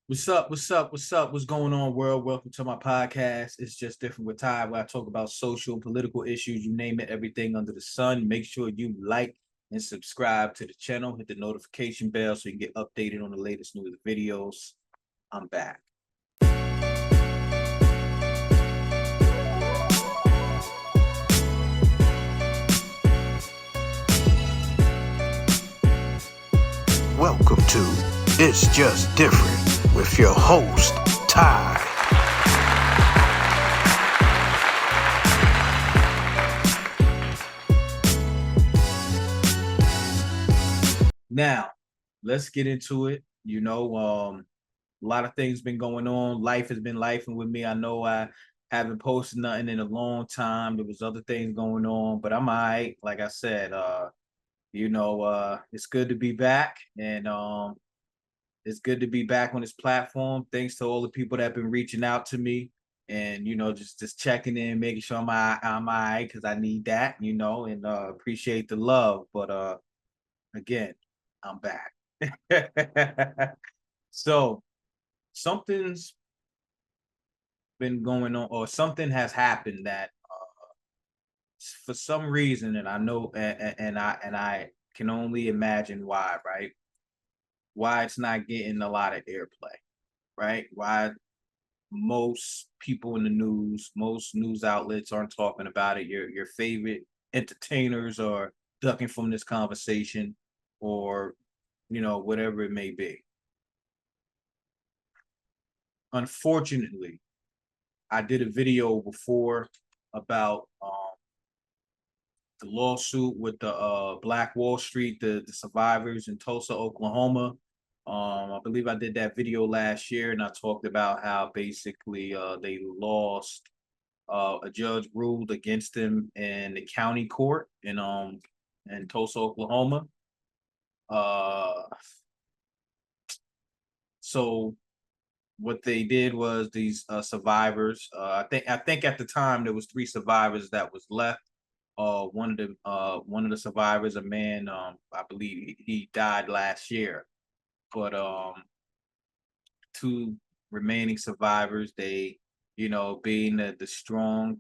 What's up? What's up? What's up? What's going on, world? Welcome to my podcast. It's just different with Ty, where I talk about social and political issues, you name it, everything under the sun. Make sure you like and subscribe to the channel. Hit the notification bell so you can get updated on the latest news videos. I'm back. Welcome to It's Just Different with your host, Ty. Now, let's get into it. A lot of things been going on. Life has been lifing with me. I know I haven't posted nothing in a long time. There was other things going on, but I'm all right. Like I said, it's good to be back, and it's good to be back on this platform. Thanks to all the people that have been reaching out to me, and just checking in, making sure I'm all right because I need that, and appreciate the love. But again, I'm back. So something's been going on, or something has happened that for some reason, and I know, and I can only imagine why, right? Why it's not getting a lot of airplay, right? Why most people in the news, most news outlets aren't talking about it. Your favorite entertainers are ducking from this conversation, or whatever it may be. Unfortunately, I did a video before about the lawsuit with the Black Wall Street, the survivors in Tulsa, Oklahoma. I believe I did that video last year, and I talked about how basically they lost. A judge ruled against them in the county court in Tulsa, Oklahoma. Uh, so what they did was these survivors. I think at the time there was three survivors that was left. One of the survivors, a man, I believe he died last year, but two remaining survivors, they, being the strong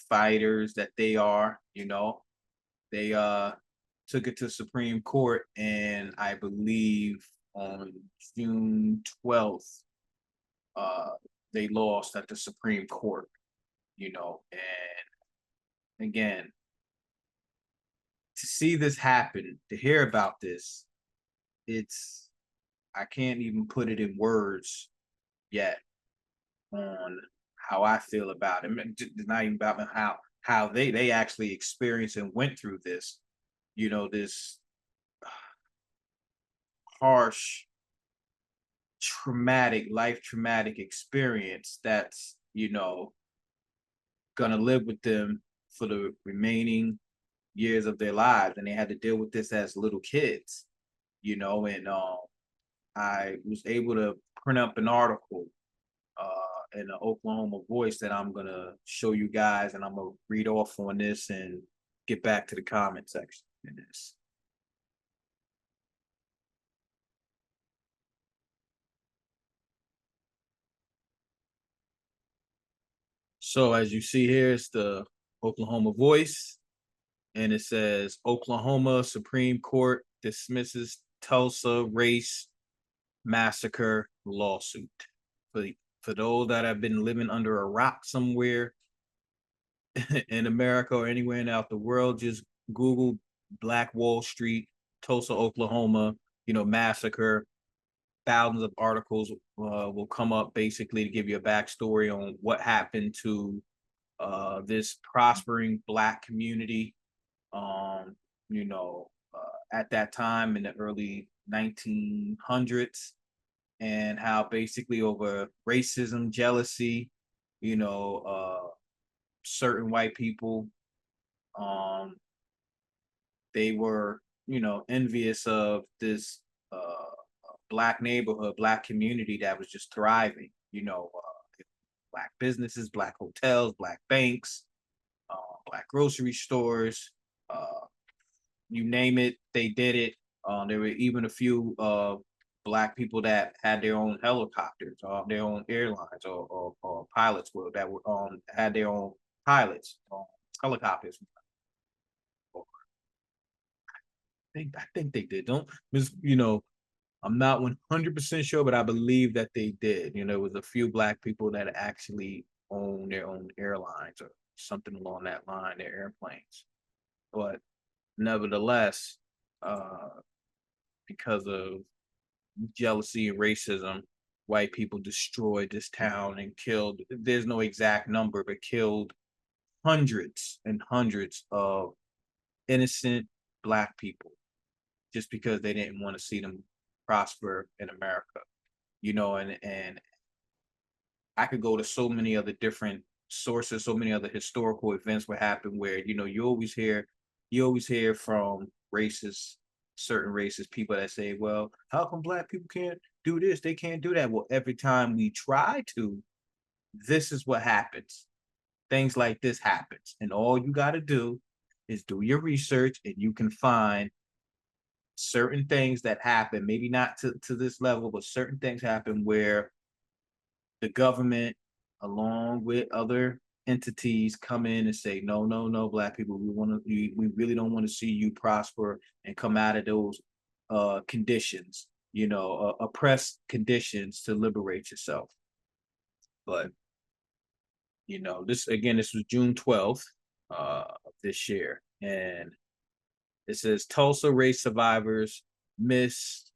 fighters that they are, they took it to Supreme Court, and I believe on June 12th, uh they lost at the Supreme Court, and again, to see this happen, to hear about this, it's I can't even put it in words yet on how I feel about it. It's not even about how they actually experienced and went through this, this harsh, traumatic experience that's, gonna live with them for the remaining years of their lives, and they had to deal with this as little kids, and I was able to print up an article in the Oklahoma Voice that I'm gonna show you guys, and I'm gonna read off on this and get back to the comment section in this. So as you see here, it's the Oklahoma Voice, and it says Oklahoma Supreme Court dismisses Tulsa Race Massacre lawsuit. For those that have been living under a rock somewhere in America or anywhere out the world, just Google Black Wall Street, Tulsa, Oklahoma, massacre. Thousands of articles will come up basically to give you a backstory on what happened to this prospering Black community. At that time in the early 1900s, and how basically over racism, jealousy, certain white people, um, they were, envious of this Black neighborhood, Black community that was just thriving, Black businesses, Black hotels, Black banks, Black grocery stores, you name it, they did it. There were even a few Black people that had their own helicopters, or their own airlines, or pilots that were had their own pilots, helicopters. I think they did. Don't I'm not 100% sure, but I believe that they did. There was a few Black people that actually own their own airlines or something along that line, their airplanes. But nevertheless, uh, because of jealousy and racism, white people destroyed this town and killed, there's no exact number, but killed hundreds and hundreds of innocent Black people just because they didn't want to see them prosper in America. And I could go to so many other different sources, so many other historical events what happened where, you always hear from certain racist people that say, well, how come Black people can't do this? They can't do that. Well, every time we try to, this is what happens. Things like this happens. And all you got to do is do your research, and you can find certain things that happen, maybe not to this level, but certain things happen where the government, along with other entities, come in and say, no, no, no, Black people, we really don't want to see you prosper and come out of those conditions, oppressed conditions, to liberate yourself. But this was June 12th of this year, and it says Tulsa race survivors, Miss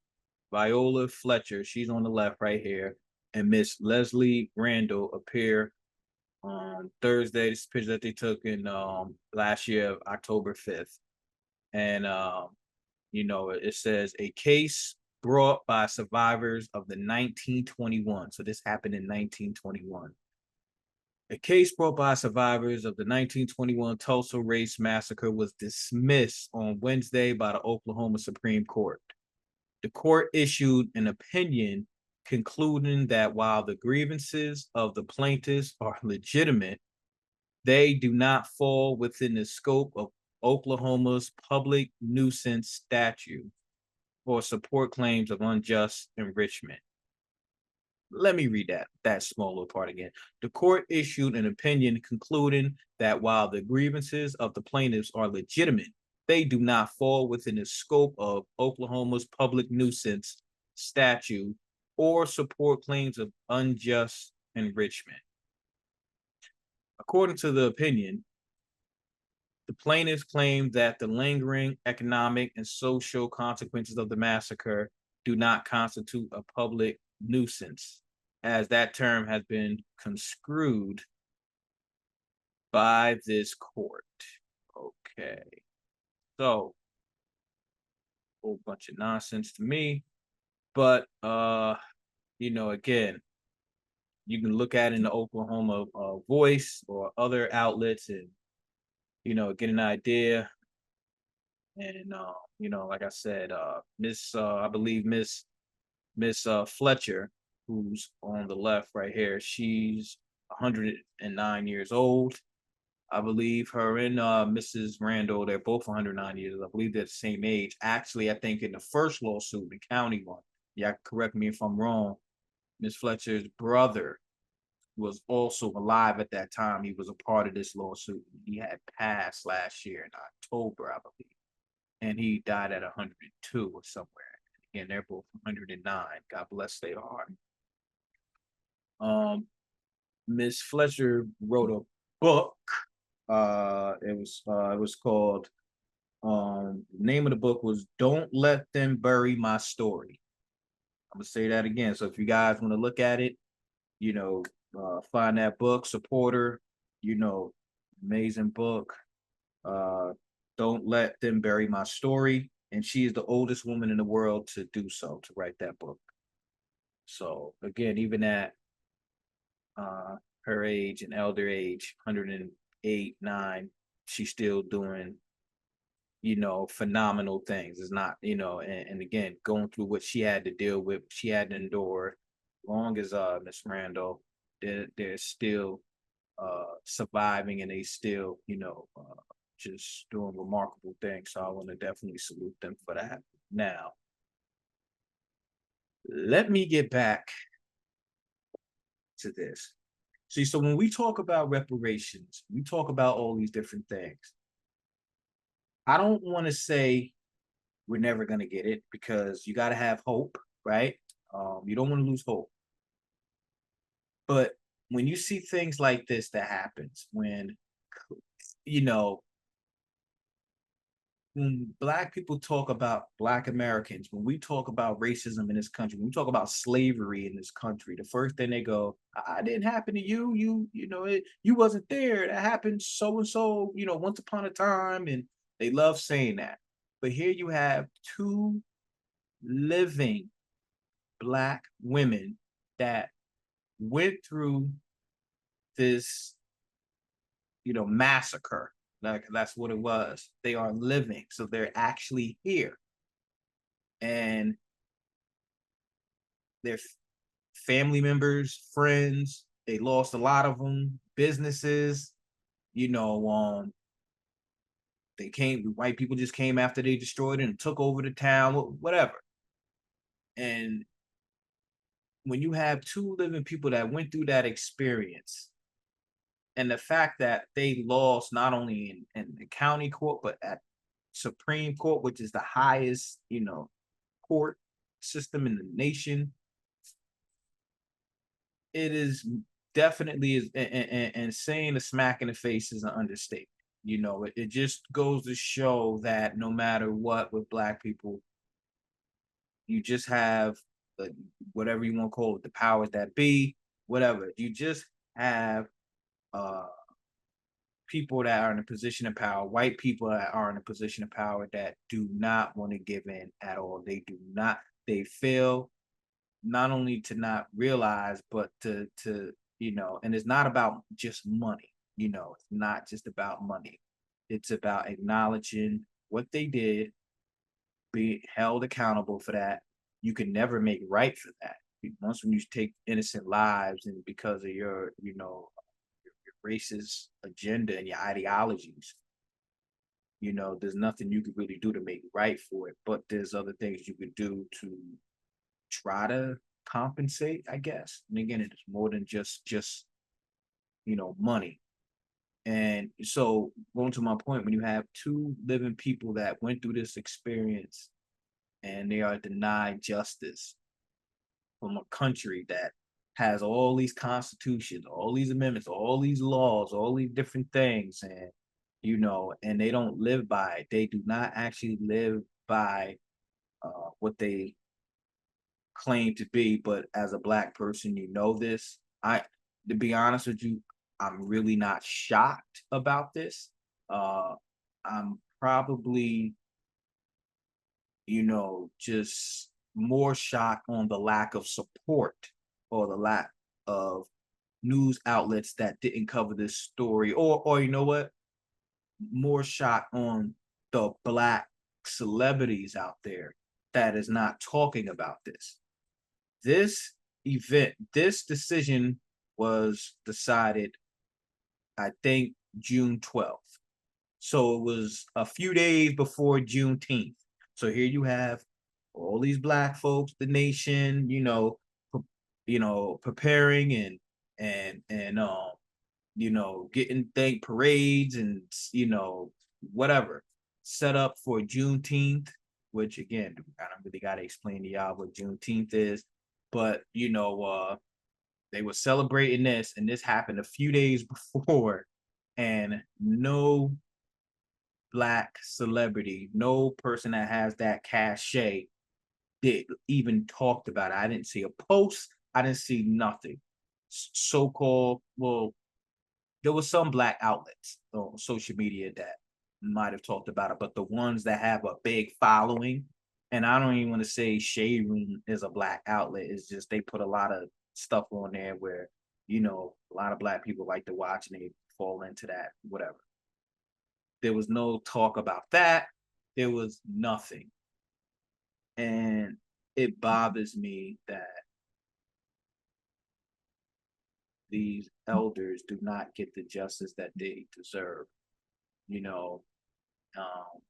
Viola Fletcher, she's on the left right here, and Miss Leslie Randall appear on Thursday. This picture that they took in last year, October 5th. And it says a case brought by survivors of the 1921. So this happened in 1921. A case brought by survivors of the 1921 Tulsa Race Massacre was dismissed on Wednesday by the Oklahoma Supreme Court. The court issued an opinion concluding that while the grievances of the plaintiffs are legitimate, they do not fall within the scope of Oklahoma's public nuisance statute or support claims of unjust enrichment. Let me read that small little part again. The court issued an opinion concluding that while the grievances of the plaintiffs are legitimate, they do not fall within the scope of Oklahoma's public nuisance statute or support claims of unjust enrichment. According to the opinion, the plaintiffs claim that the lingering economic and social consequences of the massacre do not constitute a public nuisance, as that term has been construed by this court. Okay. So, a whole bunch of nonsense to me. But again, you can look at it in the Oklahoma Voice or other outlets and get an idea. And like I said, I believe Miss Fletcher, who's on the left right here, she's 109 years old. I believe her and Mrs. Randall, they're both 109 years. I believe they're the same age. Actually, I think in the first lawsuit, the county one, yeah, correct me if I'm wrong, Miss Fletcher's brother was also alive at that time. He was a part of this lawsuit. He had passed last year in October, I believe. And he died at 102 or somewhere. Again, they're both 109. God bless their heart. Miss Fletcher wrote a book. It was called, the name of the book was Don't Let Them Bury My Story. I'm gonna say that again. So if you guys want to look at it, find that book, support her, amazing book. Don't Let Them Bury My Story. And she is the oldest woman in the world to do so, to write that book. So again, even at her age and elder age, 108, 9, she's still doing, phenomenal things. It's not, and again, going through what she had to deal with, she had to endure. Long as Miss Randall, they're still surviving, and they still, just doing remarkable things. So I want to definitely salute them for that. Now, Let me get back to this. See, so when we talk about reparations, we talk about all these different things. I don't want to say we're never going to get it because you got to have hope, right? You don't want to lose hope. But when you see things like this that happens, you know, when black people talk about black Americans, when we talk about racism in this country, when we talk about slavery in this country, the first thing they go, "I didn't happen to you. You wasn't there. That happened so and so, once upon a time." And they love saying that. But here you have two living black women that went through this, massacre. Like that's what it was. They are living, so they're actually here, and their family members, friends. They lost a lot of them. Businesses, you know, um, they came. White people just came after they destroyed it and took over the town, whatever. And when you have two living people that went through that experience, and the fact that they lost not only in the county court but at Supreme Court, which is the highest, court system in the nation, it is definitely is, and saying a smack in the face is an understatement. It just goes to show that no matter what with black people, you just have whatever you want to call it, the powers that be, whatever. You just have uh people that are in a position of power, white people that are in a position of power that do not want to give in at all. They do not, they fail not only to not realize, but and it's not about just money, it's not just about money. It's about acknowledging what they did, be held accountable for that. You can never make right for that. Once when you take innocent lives and because of your racist agenda and your ideologies, there's nothing you could really do to make right for it. But there's other things you could do to try to compensate, I guess. And again, it's more than just money. And so going to my point, when you have two living people that went through this experience and they are denied justice from a country that has all these constitutions, all these amendments, all these laws, all these different things, and and they don't live by it. They do not actually live by what they claim to be. But as a black person, this. To be honest with you, I'm really not shocked about this. Uh, I'm probably, just more shocked on the lack of support or the lack of news outlets that didn't cover this story, or you know what, more shocked on the black celebrities out there that is not talking about this event. This decision was decided, I think, June 12th. So it was a few days before Juneteenth. So here you have all these black folks, the nation, preparing and getting thank parades and whatever set up for Juneteenth, which again, I don't really gotta explain to y'all what Juneteenth is, but they were celebrating this, and this happened a few days before, and no black celebrity, no person that has that cachet did even talked about it. I didn't see a post. I didn't see nothing. So-called, well, there was some black outlets on social media that might have talked about it, but the ones that have a big following, and I don't even want to say Shade Room is a black outlet. It's just they put a lot of stuff on there where a lot of black people like to watch and they fall into that, whatever. There was no talk about that. There was nothing. And it bothers me that these elders do not get the justice that they deserve. You know, um,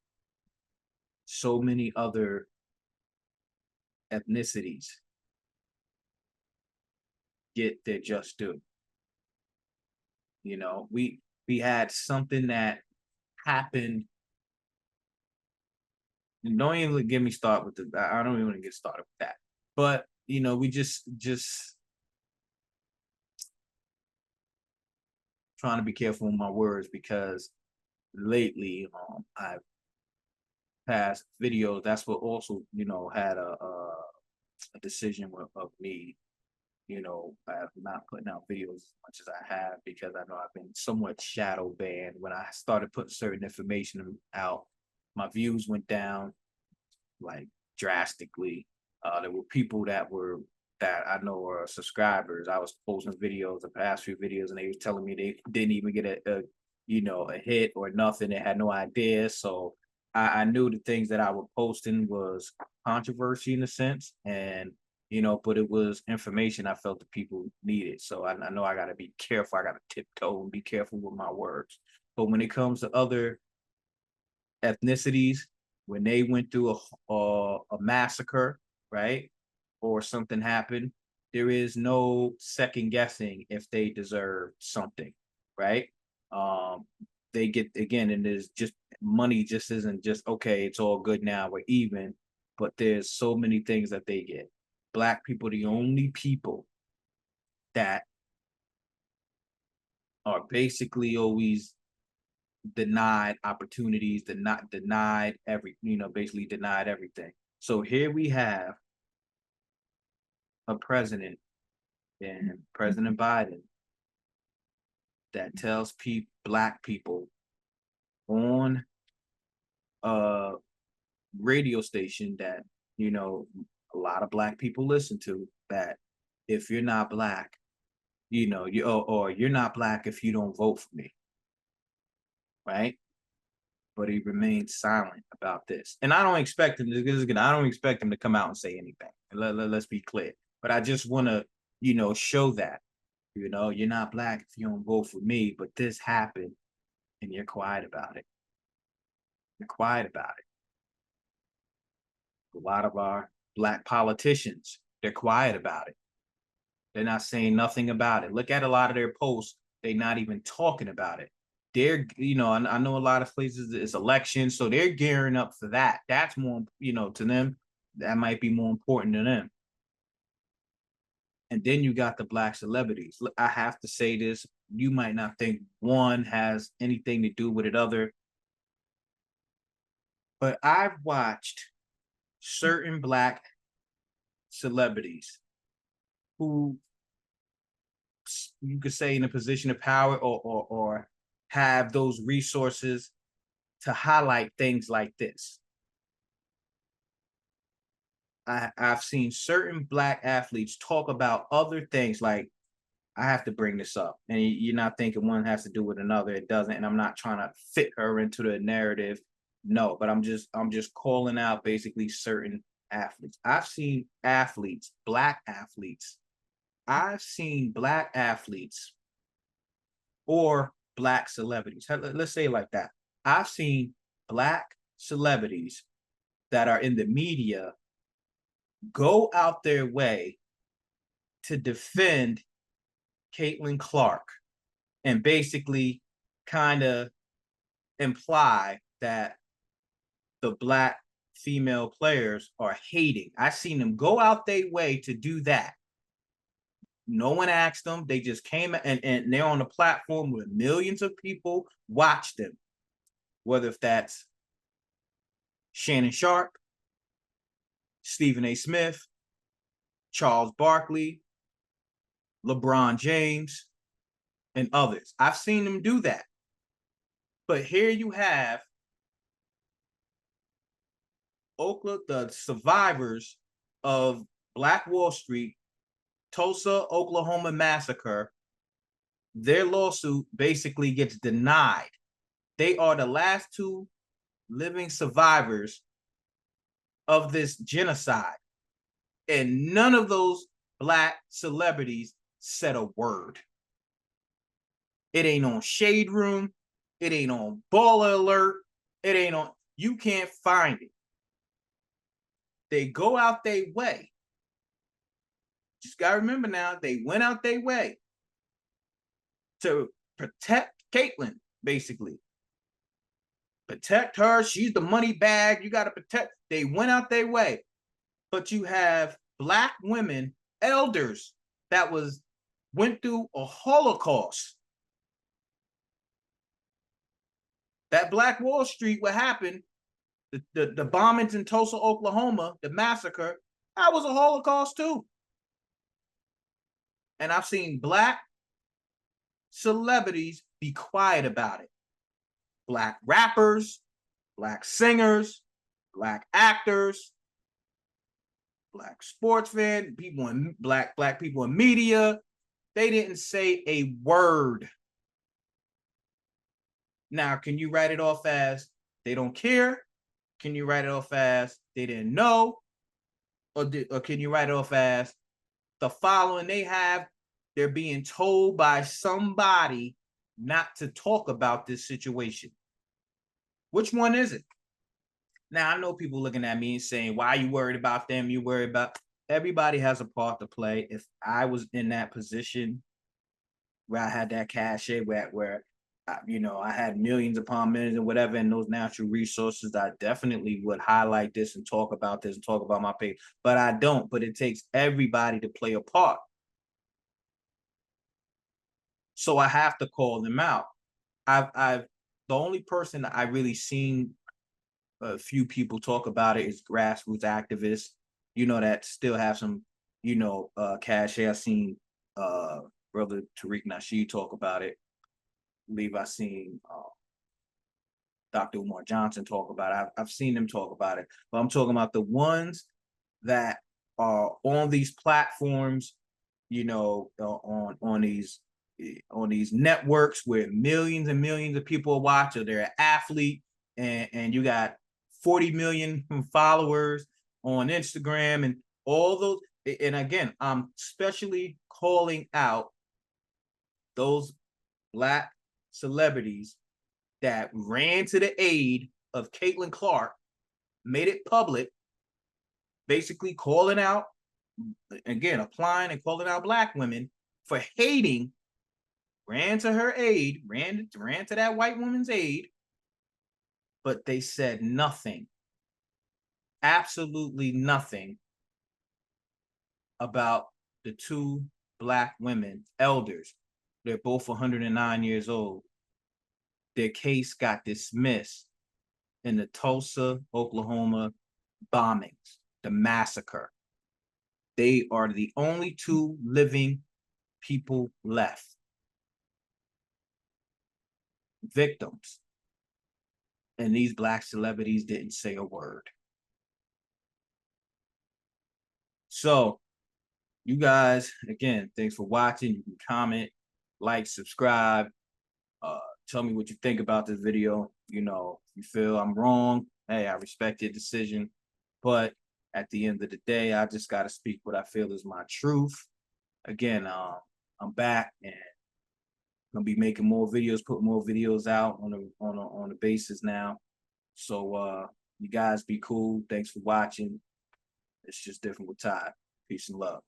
so many other ethnicities get their just due. You know, we had something that happened. Don't even get me started with the. I don't even want to get started with that. But you know, we just trying to be careful with my words because lately I've passed videos. That's what also had a decision of me. I have not putting out videos as much as I have because I know I've been somewhat shadow banned. When I started putting certain information out, my views went down like drastically. There were people that I know are subscribers. I was posting videos, the past few videos, and they were telling me they didn't even get a hit or nothing. They had no idea. So I knew the things that I was posting was controversy in a sense, and but it was information I felt the people needed. So I know I got to be careful. I got to tiptoe and be careful with my words. But when it comes to other ethnicities, when they went through a massacre, right, or something happened, there is no second guessing if they deserve something, right? Um, they get again, and there's just money just isn't just okay. It's all good now. We're even, but there's so many things that they get. Black people, the only people that are basically always denied opportunities, denied basically denied everything. So here we have a president and President Biden that tells black people on a radio station that a lot of black people listen to that if you're not black, or you're not black if you don't vote for me, right? But he remains silent about this. And I don't expect him to, because again, I don't expect him to come out and say anything. Let's be clear. But I just want to, show that, you're not black if you don't vote for me, but this happened and you're quiet about it. You're quiet about it. A lot of our black politicians, they're quiet about it. They're not saying nothing about it. Look at a lot of their posts. They're not even talking about it. They're, I know a lot of places it's elections, so they're gearing up for that. That's more, to them, that might be more important to them. And then you got the black celebrities. I have to say this. You might not think one has anything to do with it other, but I've watched certain black celebrities who you could say in a position of power or have those resources to highlight things like this. I've seen certain black athletes talk about other things like, I have to bring this up, and you're not thinking one has to do with another. It doesn't, and I'm not trying to fit her into the narrative. No, but I'm just calling out basically certain athletes. I've seen athletes, black athletes. I've seen black athletes or black celebrities. Let's say it like that. I've seen black celebrities that are in the media go out their way to defend Caitlin Clark and basically kind of imply that the black female players are hating. I've seen them go out their way to do that. No one asked them. They just came and they're on a platform where millions of people watch them. Whether if that's Shannon Sharp, Stephen A. Smith, Charles Barkley, LeBron James, and others. I've seen them do that. But here you have Oakland, the survivors of Black Wall Street, Tulsa, Oklahoma massacre. Their lawsuit basically gets denied. They are the last two living survivors of this genocide. And none of those black celebrities said a word. It ain't on Shade Room. It ain't on Baller Alert. It ain't on, you can't find it. They go out their way just gotta remember now, they went out their way to protect Caitlyn, basically. Protect her. She's the money bag. You got to protect. They went out their way. But you have Black women, elders, that went through a Holocaust. That Black Wall Street, what happened, the bombings in Tulsa, Oklahoma, the massacre, that was a Holocaust too. And I've seen Black celebrities be quiet about it. Black rappers, Black singers, Black actors, Black sports fans, people in black people in media, they didn't say a word. Now, can you write it off as they don't care? Can you write it off as they didn't know? Or can you write it off as the following they have, they're being told by somebody not to talk about this situation? Which one is it? Now, I know people looking at me and saying, why are you worried about them? You worried about... Everybody has a part to play. If I was in that position where I had that cachet, where I had millions upon millions and whatever, and those natural resources, I definitely would highlight this and talk about this and talk about my page. But I don't. But it takes everybody to play a part. So I have to call them out. The only person that I really seen a few people talk about it is grassroots activists, that still have some, cachet. I've seen Brother Tariq Nasheed talk about it. I believe I've seen Dr. Umar Johnson talk about it. I've seen them talk about it, but I'm talking about the ones that are on these platforms, on these networks where millions and millions of people watch, or they're an athlete, and you got 40 million followers on Instagram and all those. And again, I'm especially calling out those Black celebrities that ran to the aid of Caitlyn Clark, made it public, basically calling out, again, applying and calling out Black women for hating, ran to her aid, ran to that white woman's aid, but they said nothing, absolutely nothing about the two Black women, elders. They're both 109 years old. Their case got dismissed in the Tulsa, Oklahoma bombings, the massacre. They are the only two living people left. Victims. And these Black celebrities didn't say a word. So, you guys, again, thanks for watching. You can comment, like, subscribe. Tell me what you think about this video. If you feel I'm wrong, hey, I respect your decision. But at the end of the day, I just got to speak what I feel is my truth. Again, I'm back and gonna be making more videos, putting more videos out on a basis now. So you guys be cool. Thanks for watching. It's just different with Todd. Peace and love.